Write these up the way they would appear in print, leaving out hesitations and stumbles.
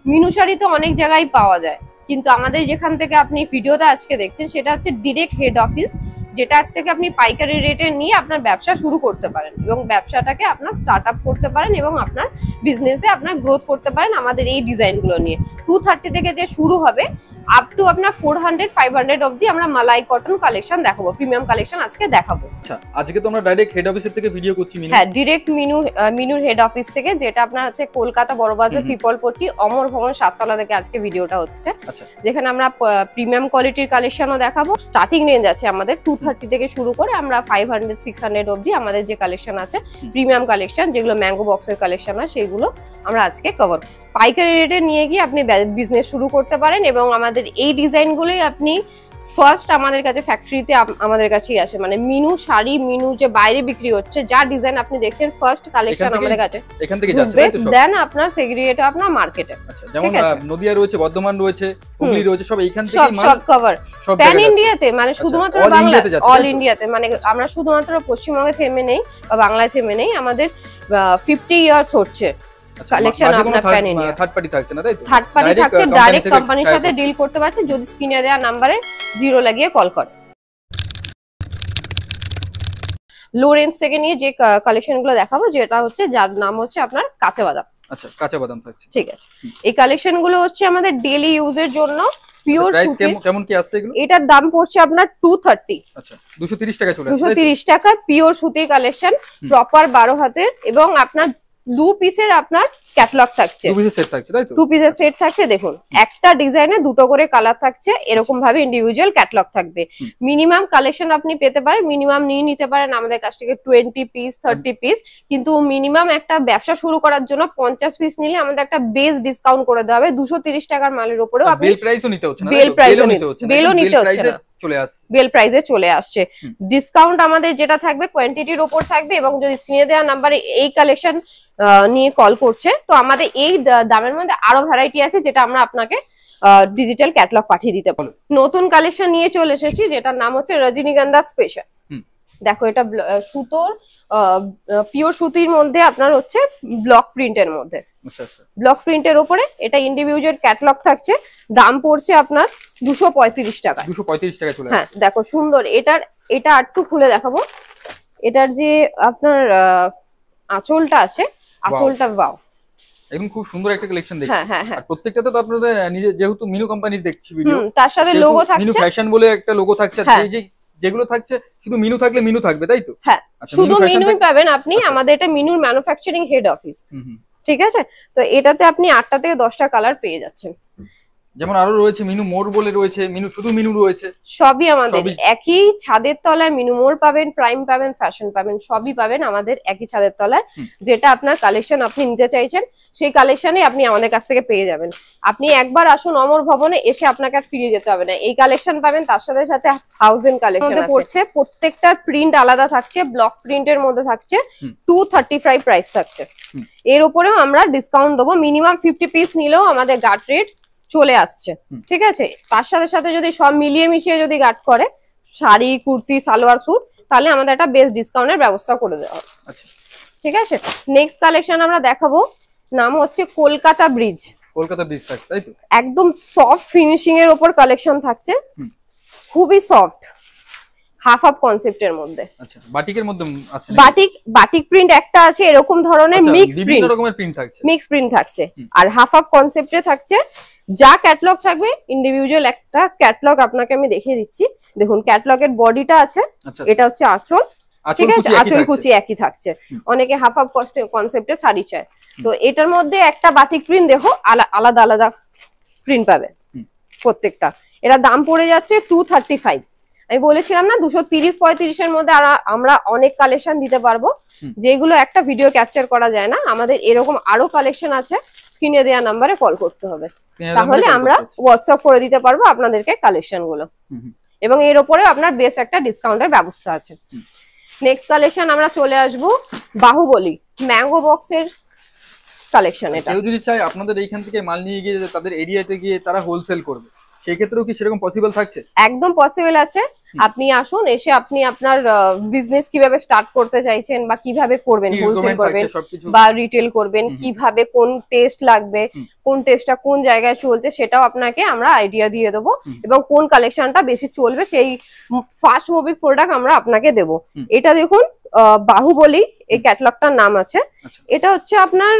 মিনু শাড়ি তো অনেক জায়গায় পাওয়া যায়, কিন্তু আমাদের যেখান থেকে আপনি ভিডিওটা আজকে দেখছেন সেটা হচ্ছে ডিরেক্ট হেড অফিস, যেটা থেকে আপনি পাইকারি রেটে নিয়ে আপনার ব্যবসা শুরু করতে পারেন এবং ব্যবসাটাকে আপনার স্টার্ট আপ করতে পারেন এবং আপনার বিজনেসে আপনার গ্রোথ করতে পারেন আমাদের এই ডিজাইনগুলো নিয়ে। 230 থেকে যে শুরু হবে আপ টু আপনার 400 500 অবধি আমরা মালাই কটন কালেকশন দেখাবো, প্রিমিয়াম কালেকশন আজকে দেখাবো। আচ্ছা, আজকে তো আমরা ডাইরেক্ট হেড অফিস থেকে ভিডিও করছি। হ্যাঁ, ডিরেক্ট মিনুর হেড অফিস থেকে, যেটা আপনার আছে কলকাতা বড়বাজার ত্রিপলপট্টি অমর ভবন 7 তলা থেকে আজকে ভিডিওটা হচ্ছে। আচ্ছা, যেখানে আমরা প্রিমিয়াম কোয়ালিটির কালেকশনও দেখাবো। স্টার্টিং রেঞ্জ আছে আমাদের 230 থেকে শুরু করে আমরা 500 600 অবধি আমাদের যে কালেকশন আছে প্রিমিয়াম কালেকশন, যেগুলো ম্যাঙ্গো বক্সের কালেকশন হয় সেইগুলো আমরা আজকে কভার। পাইকারি রেটে নিয়ে গিয়ে আপনি বিজনেস শুরু করতে পারেন এবং আমাদের এই ডিজাইনগুলোই আপনি ফার্স্ট আমাদের কাছে ফ্যাক্টরিতে আমাদের কাছেই আসে, মানে মিনু শাড়ি, মিনু যে বাইরে বিক্রি হচ্ছে যা ডিজাইন আপনি দেখছেন ফার্স্ট কালেকশন আমাদের কাছে এখান থেকে যাচ্ছে, তাই তো? সব দেন আপনার সেগ্রিগেট আপনার মার্কেটে। আচ্ছা, যেমন নদিয়া রয়েছে, বর্ধমান রয়েছে, হুগলি রয়েছে, সব এইখান থেকে মাল সব কভার প্যান ইন্ডিয়াতে, মানে শুধুমাত্র বাংলা অল ইন্ডিয়াতে, মানে আমরা শুধুমাত্র পশ্চিমবঙ্গে থেমে নেই বা বাংলায় থেমে নেই, আমাদের 50 ইয়ার্স হচ্ছে কালেকশন আপনার প্যান ইন্ডিয়া। থার্ড পার্টি থাকছে না, তাই তো? থার্ড পার্টি থাকছে, ডাইরেক্ট কোম্পানির সাথে ডিল করতে পারছে যদি স্ক্রিনে দেওয়া নম্বরে 0 লাগিয়ে কল করে। লো রেঞ্জ থেকে নিয়ে যে কালেকশন গুলো দেখাবো, যেটা হচ্ছে যার নাম হচ্ছে আপনার কাঁচা বাদাম। আচ্ছা, কাঁচা বাদাম থাকছে, ঠিক আছে। এই কালেকশন গুলো হচ্ছে আমাদের ডেইলি ইউজের জন্য পিওর সুতি। কেমন কি আসছে এগুলো? এটার দাম পড়ছে আপনার 230। আচ্ছা, 230 টাকা চলে আসছে, 230 টাকা পিওর সুতির কালেকশন, প্রপার 12 হাতের, এবং আপনার 2 পিসের আপনার ক্যাটালগ থাকছে। 2 পিসের সেট থাকছে, তাই তো? 2 পিসের সেট থাকছে। দেখুন, একটা ডিজাইনে 2টো করে কালার থাকছে, এরকম ভাবে ইন্ডিভিজুয়াল ক্যাটালগ থাকবে। মিনিমাম কালেকশন আপনি পেতে পারেন, মিনিমাম নিয়ে নিতে পারেন আমাদের কাছ থেকে 20 পিস 30 পিস, কিন্তু মিনিমাম একটা ব্যবসা শুরু করার জন্য 50 পিস নিলে আমাদের একটা বেস ডিসকাউন্ট করে দেওয়া হবে। 230 টাকার মালের উপরেও আপনি বেল প্রাইসও নিতে হচ্ছে না, বেল প্রাইসও নিতে হচ্ছে না, বেলও নিতে হচ্ছে না, চলে আসছে, বেল প্রাইসে চলে আসছে। ডিসকাউন্ট আমাদের যেটা থাকবে কোয়ান্টিটির উপর থাকবে, এবং যদি স্ক্রিনে দেওয়া নাম্বারে এই কালেকশন নিয়ে কল করছে তো আমাদের এই দামের মধ্যে আরো ভ্যারাইটি আছে, যেটা আমরা আপনাকে ডিজিটাল ক্যাটালগ পাঠিয়ে দিতে পারবো। নতুন কালেকশন নিয়ে চলে এসেছি, যেটার নাম হচ্ছে রজনীগন্ধা স্পেশাল। দেখো, এটা সুতোর পিওর সুতির মধ্যে আপনার হচ্ছে ব্লক প্রিন্টের মধ্যে, ব্লক প্রিন্টের উপরে এটা ইন্ডিভিজুয়াল ক্যাটালগ থাকছে। দাম পড়ছে আপনার 235 টাকা। 235 টাকা চলে। হ্যাঁ, দেখো সুন্দর। এটা আরেকটু খুলে দেখাবো। এটার যে আপনার আঁচলটা আছে, আঁচলটা বাও, একদম খুব সুন্দর একটা কালেকশন দেখছি। হ্যাঁ হ্যাঁ হ্যাঁ, প্রত্যেকটাতে তো আপনাদের নিজে যেহেতু মিনু কোম্পানি দেখছি ভিডিও, তার সাথে লোগো থাকছে, মিনু ফ্যাশন বলে একটা লোগো থাকছে। এই যে যেগুলো থাকছে শুধু মিনু থাকলে মিনু থাকবে, তাই তো? হ্যাঁ, শুধু মিনুই পাবেন আপনি। আমাদের এটা মিনুর ম্যানুফ্যাকচারিং হেড অফিস, ঠিক আছে? তো এটাতে আপনি 8টা থেকে 10টা কালার পেয়ে যাচ্ছেন। যেমন আরো রয়েছে মিনু মোর বলে রয়েছে, মিনু শুধু মিনু রয়েছে, সবই আমাদের একই ছাদের তলায়। মিনু মোর পাবেন, প্রাইম পাবেন, ফ্যাশন পাবেন, সবই পাবেন আমাদের একই ছাদের তলায়। যেটা আপনার কালেকশন আপনি নিতে চাইছেন সেই কালেকশনে আপনি আমাদের কাছ থেকে পেয়ে যাবেন। আপনি একবার আসুন অমর ভবনে, এসে আপনাকে আর ফিরে যেতে হবে না। এই কালেকশন পাবেন, তার সাথে সাথে 1000 কালেকশন পড়ছে। প্রত্যেকটার প্রিন্ট আলাদা থাকছে, ব্লক প্রিন্টের মধ্যে থাকছে। 235 প্রাইস থাকছে। এর উপরেও আমরা ডিসকাউন্ট দেবো। মিনিমাম 50 পিস নিলেও আমাদের গার্ড রেট চলে আসছে, ঠিক আছে? তার সাথে সাথে যদি সব মিলিয়ে মিশিয়ে যদি গার্ড করে, শাড়ি, কুর্তি, সালোয়ার স্যুট, তাহলে আমাদের একটা বেস্ট ডিসকাউন্টের ব্যবস্থা করে দেওয়া হবে। আচ্ছা, ঠিক আছে। নেক্সট কালেকশন আমরা দেখাবো, নাম হচ্ছে কলকাতা ব্রিজ। কলকাতা ব্রিজ থাকছে, তাই তো? একদম সফট ফিনিশিং এর উপর কালেকশন থাকছে, খুবই সফট, হাফ কনসেপ্টের মধ্যে। আচ্ছা, বাটিকের মধ্যে আছে, বাটিক প্রিন্ট একটা আছে, এরকম ধরনের মিক্স প্রিন্ট, বিভিন্ন রকমের প্রিন্ট থাকছে, মিক্স প্রিন্ট থাকছে। আর হাফ কনসেপ্টে থাকছে। যা ক্যাটালগ থাকবে ইন্ডিভিজুয়াল একটা ক্যাটালগ আপনাকে আমি দেখিয়ে দিচ্ছি। দেখুন, ক্যাটালগের বডিটা আছে, এটা হচ্ছে আঁচল, ঠিক আছে? আঁচল কুচি একই থাকছে। অনেকে হাফ কনসেপ্টে শাড়ি চায়, তো এটার মধ্যে একটা বাটিক প্রিন্ট দেখো, আলাদা আলাদা প্রিন্ট পাবে প্রত্যেকটা। এর দাম পড়ে যাচ্ছে 235। আমি বলেছিলাম না 230-35 এর মধ্যে আমরা অনেক কালেকশন দিতে পারবো, যেগুলো একটা ভিডিও ক্যাপচার করা যায় না। আমাদের এরকম আরো কালেকশন আছে, স্ক্রিনে দেওয়া নাম্বারে কল করতে হবে, তাহলে আমরা হোয়াটসঅ্যাপ করে দিতে পারবো আপনাদেরকে কালেকশন গুলো, এবং এর উপরেও আপনার বেস্ট একটা ডিসকাউন্টের ব্যবস্থা আছে। নেক্সট কালেকশন আমরা চলে আসবো বাহুবলী ম্যাঙ্গো বক্সের কালেকশন। এটা কেউ যদি চায় আপনাদের এইখান থেকে মাল নিয়ে গিয়ে তাদের এরিয়াতে গিয়ে তারা হোলসেল করবে, সেই ক্ষেত্রেও কি সেরকম পসিবল থাকছে? একদম পসিবল আছে। আপনি আসুন, এসে আপনি আপনার বিজনেস কিভাবে স্টার্ট করতে চাইছেন বা কিভাবে করবেন, হোলসেল করবেন বা রিটেল করবেন, কিভাবে কোন টেস্ট লাগবে, কোন টেস্টটা কোন জায়গায় চলছে সেটাও আপনাকে আমরা আইডিয়া দিয়ে দেবো, এবং কোন কালেকশনটা বেশি চলবে সেই ফাস্ট মুভিং প্রোডাক্ট আমরা আপনাকে দেবো। এটা দেখুন বাহুবলী এই ক্যাটালগটার নাম আছে। এটা হচ্ছে আপনার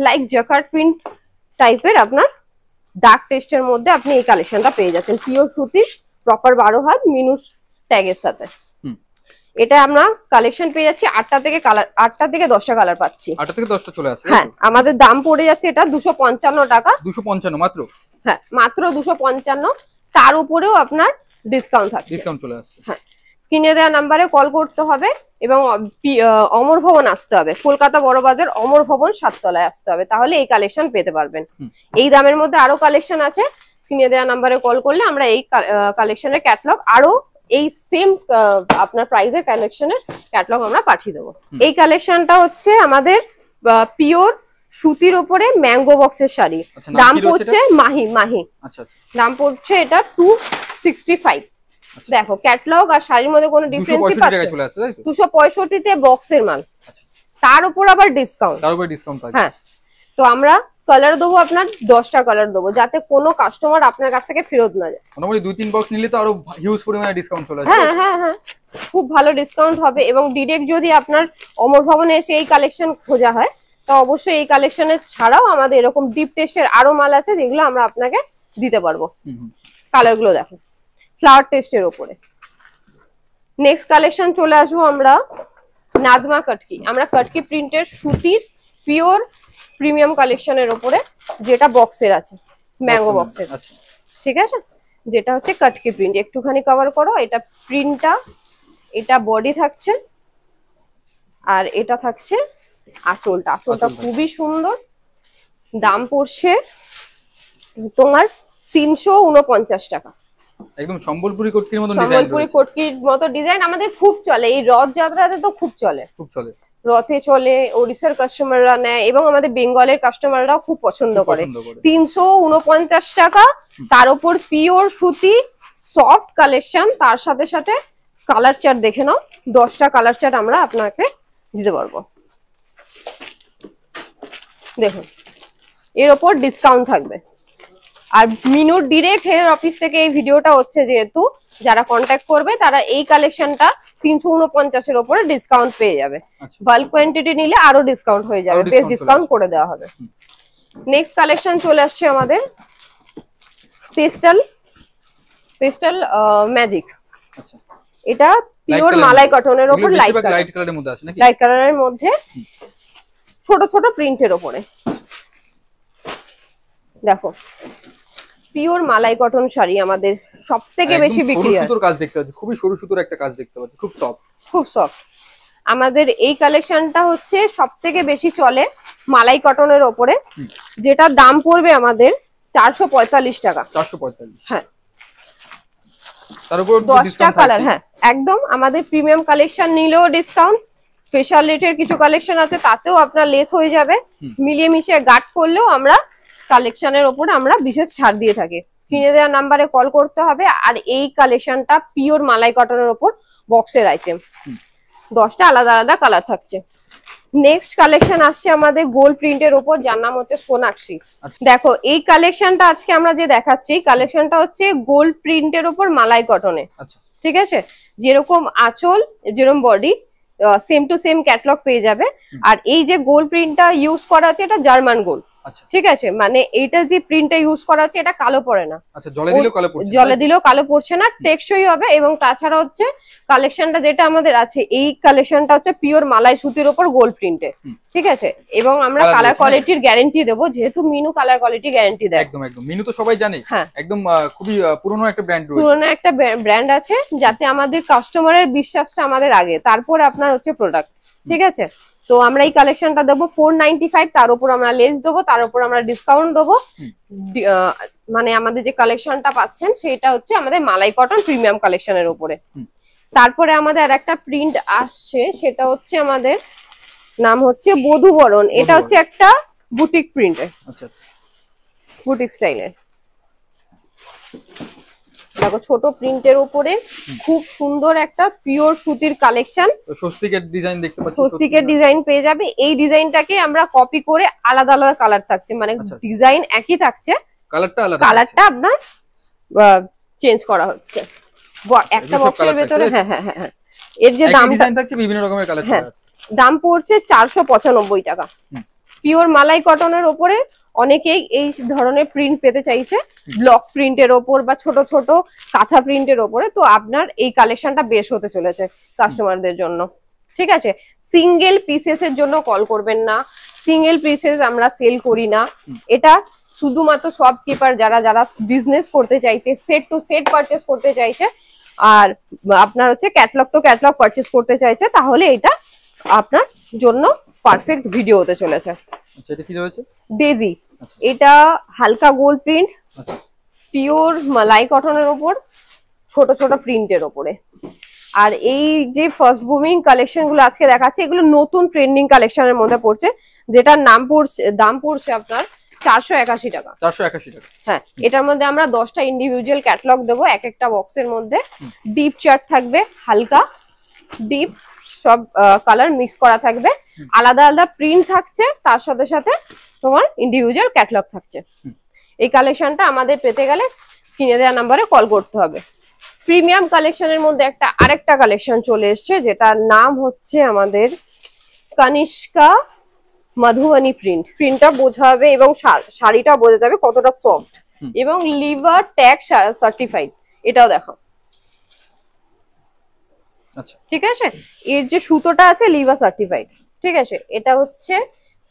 লাইক জাকার্ড প্রিন্ট টাইপের, আপনার ডার্ক টেস্টের মধ্যে আপনি এই কালেকশনটা পেয়ে যাচ্ছেন, পিওর সুতি, প্রপার 12 হাত মিনুস ট্যাগের সাথে। এটা আমরা কালেকশন পেয়ে যাচ্ছি 8টা থেকে 10টা কালার পাচ্ছি। 8টা থেকে 10টা চলে আসছে। হ্যাঁ, আমাদের দাম পড়ে যাচ্ছে এটা 255 টাকা। 255 মাত্র? হ্যাঁ, মাত্র 255। তার উপরেও আপনার ডিসকাউন্ট থাকছে। ডিসকাউন্ট চলে আসছে। হ্যাঁ, স্ক্রিনে দেওয়া নাম্বারে কল করতে হবে এবং অমর ভবন আসতে হবে, কলকাতা বড় বাজার অমর ভবন 7 তলায় আসতে হবে, তাহলে এই কালেকশন পেতে পারবেন। এই দামের মধ্যে আরো কালেকশন আছে, স্ক্রিনে দেওয়া নাম্বারে কল করলে আমরা এই কালেকশনের ক্যাটালগ আরো এই সেম আপনার প্রাইসের কালেকশনের ক্যাটালগ আমরা পাঠিয়ে দেবো। এই কালেকশনটা হচ্ছে আমাদের পিওর সুতির উপরে ম্যাঙ্গো বক্সের শাড়ি। দাম পড়ছে মাহি। আচ্ছা, দাম পড়ছে এটা 265। দেখো ক্যাটালগ আর শাড়ির মধ্যে কোনো ডিফারেন্সই পাচ্ছে। 265 তে বক্সের মাল, তার উপর আবার ডিসকাউন্ট। হ্যাঁ, তো আমরা কালার দেবো আপনার 10টা কালার দেবো, যাতে কোনো কাস্টমার আপনার কাছ থেকে ফেরত না যায়। মোটামুটি 2-3 বক্স নিলে তো আরো হিউজ পরিমাণে ডিসকাউন্ট চলে আসবে। হ্যাঁ, খুব ভালো ডিসকাউন্ট হবে। এবং ডিরেক্ট যদি আপনার অমর ভবনে এসে এই কালেকশন খোঁজা হয়, তো অবশ্যই এই কালেকশনের ছাড়াও আমাদের এরকম ডিপ টেস্টের আরো মাল আছে, যেগুলো আমরা আপনাকে দিতে পারবো। কালারগুলো দেখো, ফ্লাওয়ার টেস্টের উপরে। নেক্সট কালেকশন চলে আসবো আমরা নাজমা কটকি। আমরা কটকি প্রিন্টের সুতির পিওর প্রিমিয়াম কালেকশনের উপরে, যেটা বক্সের আছে, ম্যাঙ্গো বক্সের। ঠিক আছে, যেটা হচ্ছে কটকি প্রিন্ট। একটুখানি কভার করো, এটা প্রিন্টটা, এটা বডি থাকছে, আর এটা থাকছে আঁচলটা। আঁচলটা খুবই সুন্দর। দাম পড়ছে তোমার 349 টাকা। একদম সম্বলপুরি কটকির মতো ডিজাইন। সম্বলপুরি কটকির মতো ডিজাইন আমাদের খুব চলে, এই রথযাত্রাতে তো খুব চলে। রথে চলে, ওড়িশার কাস্টমাররা নেয় এবং আমাদের বেঙ্গলের কাস্টমাররাও খুব পছন্দ করে। 349 টাকা, তার উপর পিওর সুতি সফট কালেকশন, তার সাথে সাথে কালার চার্ট দেখে নাও, 10টা কালার চার্ট আমরা আপনাকে দিতে পারবো। দেখুন, এর ওপর ডিসকাউন্ট থাকবে। আর মিনুর ডিরেক্ট হেড অফিস থেকে এই ভিডিওটা হচ্ছে, যেহেতু যারা কন্ট্যাক্ট করবে তারা এই কালেকশনটা 349 এর উপরে ডিসকাউন্ট পেয়ে যাবে। বাল্ক কোয়ান্টিটি নিলে আরো ডিসকাউন্ট হয়ে যাবে, বেশ ডিসকাউন্ট করে দেওয়া হবে। নেক্সট কালেকশন চলে আসছে আমাদের পেস্টাল ম্যাজিক। এটা পিওর মালাই কটনের উপর লাইট কালারের মধ্যে আছে, লাইট কালারের মধ্যে ছোট ছোট প্রিন্টের উপরে। দেখো, পিওর মালাই কটন শাড়ি আমাদের সবথেকে বেশি বিক্রি হয়। সুতোর কাজ দেখতে পাচ্ছি, খুবই সরু সুতোর একটা কাজ দেখতে পাচ্ছি, খুব সফট। আমাদের এই কালেকশনটা হচ্ছে সবথেকে বেশি চলে মালাই কটনের উপরে, যেটা দাম পড়বে আমাদের 445 টাকা। 445? হ্যাঁ, তার উপর 10টা কালার। হ্যাঁ, একদম আমাদের প্রিমিয়াম কালেকশন নিলেও ডিসকাউন্ট, স্পেশাল রেটের কিছু কালেকশন আছে তাতেও আপনার লেস হয়ে যাবে। মিলিয়ে মিশিয়ে গাট করলেও আমরা কালেকশনের উপরে আমরা বিশেষ ছাড় দিয়ে থাকি। স্ক্রিনে দেওয়া নাম্বারে কল করতে হবে। আর এই কালেকশনটা পিওর মালাই কটনের উপর বক্সের আইটেম, 10টা আলাদা আলাদা কালার থাকছে। নেক্সট কালেকশন আসছে আমাদের গোল্ড প্রিন্টের উপর, যার নাম হচ্ছে সোনাক্ষী। দেখো, এই কালেকশনটা আজকে আমরা যে দেখাচ্ছি, কালেকশনটা হচ্ছে গোল্ড প্রিন্টের উপর মালাই কটনে। ঠিক আছে, যেরকম আঁচল, যেরকম body, same to same catalogue পেয়ে যাবে। আর এই যে গোল্ড প্রিন্টটা ইউজ করা আছে, এটা জার্মান গোল্ড। ঠিক আছে, মানে এইটা যে প্রিন্টটা ইউজ করা আছে, এটা কালো পড়ে না। জলে দিলেও কালো পড়ছে না, টেকসই হবে। এবং তাছাড়া হচ্ছে কালেকশনটা যেটা আমাদের আছে, এই কালেকশনটা হচ্ছে পিওর মালাই সুতির উপর গোল্ড প্রিন্টে। ঠিক আছে, এবং আমরা কালার কোয়ালিটির গ্যারান্টি দেবো, যেহেতু মিনু কালার কোয়ালিটি গ্যারান্টি দেয়। একদম মিনু তো সবাই জানে। হ্যাঁ, একদম খুবই পুরনো একটা ব্র্যান্ড রয়েছে। পুরনো একটা ব্র্যান্ড আছে, যাতে আমাদের কাস্টমারের বিশ্বাসটা আমাদের আগে, তারপরে আপনার হচ্ছে প্রোডাক্ট। ঠিক আছে, তো আমরা এই কালেকশনটা দেবো 495, তার উপর আমরা লেস দেবো, তার উপর আমরা ডিসকাউন্ট দেবো। মানে আমাদের যে কালেকশনটা পাচ্ছেন সেটা হচ্ছে আমাদের মালাই কটন প্রিমিয়াম কালেকশনের উপরে। তারপরে আমাদের আর একটা প্রিন্ট আসছে, সেটা হচ্ছে আমাদের নাম হচ্ছে বধূবরণ। এটা হচ্ছে একটা বুটিক প্রিন্টের, বুটিক স্টাইলের। দেখো ছোট প্রিন্টের উপরে খুব সুন্দর একটা পিওর সুতির কালেকশন। স্বস্তিকের ডিজাইন দেখতে পাচ্ছি, স্বস্তিকের ডিজাইন পেয়ে যাবে। এই ডিজাইনটাকে আমরা কপি করে আলাদা আলাদা কালার থাকছে, মানে ডিজাইন একই থাকছে, কালারটা আপনার চেঞ্জ করা হচ্ছে একটা বক্সের ভেতরে। হ্যাঁ হ্যাঁ হ্যাঁ, এর যে দামটা থাকছে বিভিন্ন রকমের কালার আছে, দাম পড়ছে 495 টাকা। পিওর মালাই কটনের উপরে অনেকেই এই ধরনের প্রিন্ট পেতে চাইছে, ব্লক প্রিন্টের ওপর বা ছোট ছোট কাঁথা প্রিন্টের ওপরে। তো আপনার এই কালেকশনটা বেশ হতে চলেছে কাস্টমারদের জন্য, ঠিক আছে। সিঙ্গেল পিসেস এর জন্য কল করবেন না, সিঙ্গেল পিসেস আমরা সেল করি না। এটা শুধুমাত্র শপকিপার যারা যারা বিজনেস করতে চাইছে, সেট টু সেট পারচেস করতে চাইছে, আর আপনার হচ্ছে ক্যাটালগ টু ক্যাটালগ পারচেস করতে চাইছে, তাহলে এটা আপনার জন্য পারফেক্ট ভিডিও হতে চলেছে। আচ্ছা, এটা কি রয়েছে? ডেজি, এটা হালকা গোল্ড প্রিন্ট, পিওর মালাই কটনের উপর ছোট ছোট প্রিন্টের উপরে। আর এই যে ফার্স্ট বুমিং কালেকশন গুলো আজকে দেখাচ্ছি, এগুলো নতুন ট্রেন্ডিং কালেকশনের মধ্যে পড়ছে, যেটার দাম পড়ছে আপনার 481 টাকা। 481 টাকা। হ্যাঁ, এটার মধ্যে আমরা 10টা ইন্ডিভিজুয়াল ক্যাটালগ দেবো এক একটা বক্সের মধ্যে। ডিপ চার্ট থাকবে, হালকা ডিপ সব কালার মিক্স করা থাকবে, আলাদা আলাদা প্রিন্ট থাকছে, তার সাথে সাথে তোমার ইন্ডিভিজুয়াল ক্যাটালগ থাকছে। এই কালেকশনটা আমাদের পেতে গেলে স্ক্রিনে দেওয়া নাম্বারে কল করতে হবে। প্রিমিয়াম কালেকশনের মধ্যে আরেকটা কালেকশন চলে এসছে, যেটার নাম হচ্ছে আমাদের কনিষ্কা মধুবনী প্রিন্ট। প্রিন্টটা বোঝা হবে এবং শাড়িটা বোঝা যাবে কতটা সফট, এবং লিভার ট্যাগ সার্টিফাইড, এটাও দেখো। আচ্ছা, ঠিক আছে, এর যে সুতোটা আছে লিভার সার্টিফাইড, ঠিক আছে। এটা হচ্ছে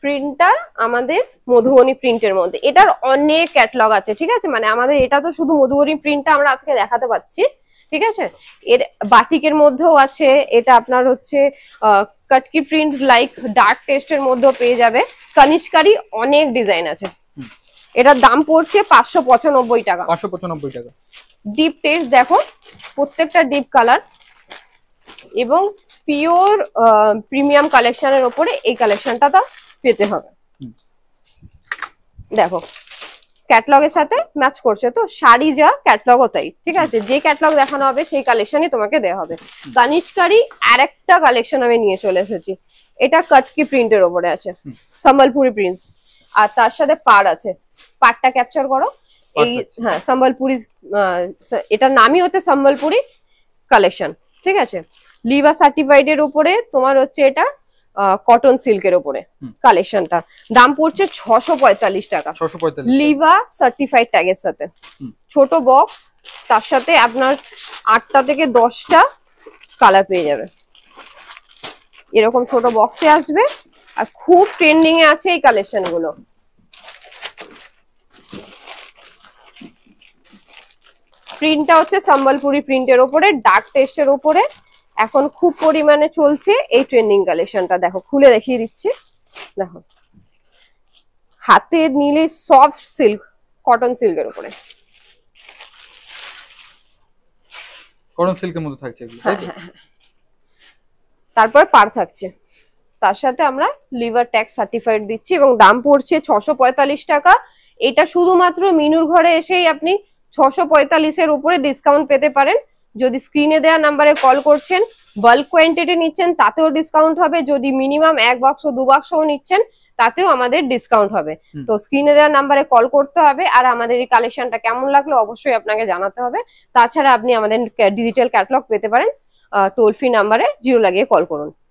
প্রিন্টটা আমাদের মধুবনী প্রিন্টের মধ্যে। এটার অনেক ক্যাটালগ আছে, ঠিক আছে, মানে আমাদের এটা তো শুধু মধুবনী প্রিন্টটা আমরা আজকে দেখাতে পাচ্ছি, ঠিক আছে। এর বাটিকের মধ্যেও আছে, এটা আপনার হচ্ছে কাটকি প্রিন্ট লাইক ডার্ক টেস্টের মধ্যেও পেয়ে যাবে। কনিষ্কারই অনেক ডিজাইন আছে। এটার দাম পড়ছে 595 টাকা। 595 টাকা। ডিপ টেস্ট দেখো, প্রত্যেকটা ডিপ কালার এবং পিওর প্রিমিয়াম কালেকশনের উপরে এই কালেকশনটা তো পেতে হবে। দেখো ক্যাটালগের সাথে ম্যাচ করছে, তো শাড়ি যা ক্যাটালগও তাই, ঠিক আছে। যে ক্যাটালগ দেখানো হবে সেই কালেকশনই তোমাকে দেওয়া হবে। কনিষ্কারই আরেকটা কালেকশন আমি নিয়ে চলে এসেছি, এটা কাটকি প্রিন্টের উপরে আছে, সম্বলপুরি প্রিন্ট, আর তার সাথে পাড় আছে। পাড়টা ক্যাপচার করো, এই হ্যাঁ সম্বলপুরি, এটার নামই হচ্ছে সম্বলপুরি কালেকশন, ঠিক আছে। লিভা সার্টিফাইড এর উপরে তোমার হচ্ছে এটা কটন সিল্কের উপরে কালেকশনটা। দাম পড়ছে 645 টাকা। লিভা সার্টিফাইড ট্যাগের সাথে ছোট বক্স, তার সাথে আপনার 8টা থেকে 10টা কালার পেয়ে যাবে। এরকম ছোট বক্সে আসবে, আর খুব ট্রেন্ডিং এ আছে এই কালেকশন গুলো। প্রিন্টটা হচ্ছে সম্বলপুরি প্রিন্টের উপরে, ডার্ক টেস্টের উপরে এখন খুব পরিমাণে চলছে এই ট্রেন্ডিং কালেকশনটা। দেখো খুলে দেখিয়ে দিচ্ছি, দেখো হাতে নিলে সফট সিল্ক, কটন সিল্কের উপরে, কটন সিল্কের মধ্যে থাকছে। তারপর পাড় থাকছে, তার সাথে আমরা লিভার ট্যাগ সার্টিফাইড দিচ্ছি, এবং দাম পড়ছে 645 টাকা। এটা শুধুমাত্র মিনুর ঘরে এসেই আপনি 645 এর উপরে ডিসকাউন্ট পেতে পারেন। যদি স্ক্রিনে দেওয়া নাম্বারে কল করছেন, বাল্ক কোয়ান্টিটি নিচ্ছেন, তাতেও ডিসকাউন্ট হবে। যদি মিনিমাম 1 বাক্স 2 বাক্সও নিচ্ছেন, তাতেও আমাদের ডিসকাউন্ট হবে। তো স্ক্রিনে দেওয়া নাম্বারে কল করতে হবে, আর আমাদের এই কালেকশনটা কেমন লাগলো অবশ্যই আপনাকে জানাতে হবে। তাছাড়া আপনি আমাদের ডিজিটাল ক্যাটালগ পেতে পারেন টোল ফ্রি নাম্বারে 0 লাগিয়ে কল করুন।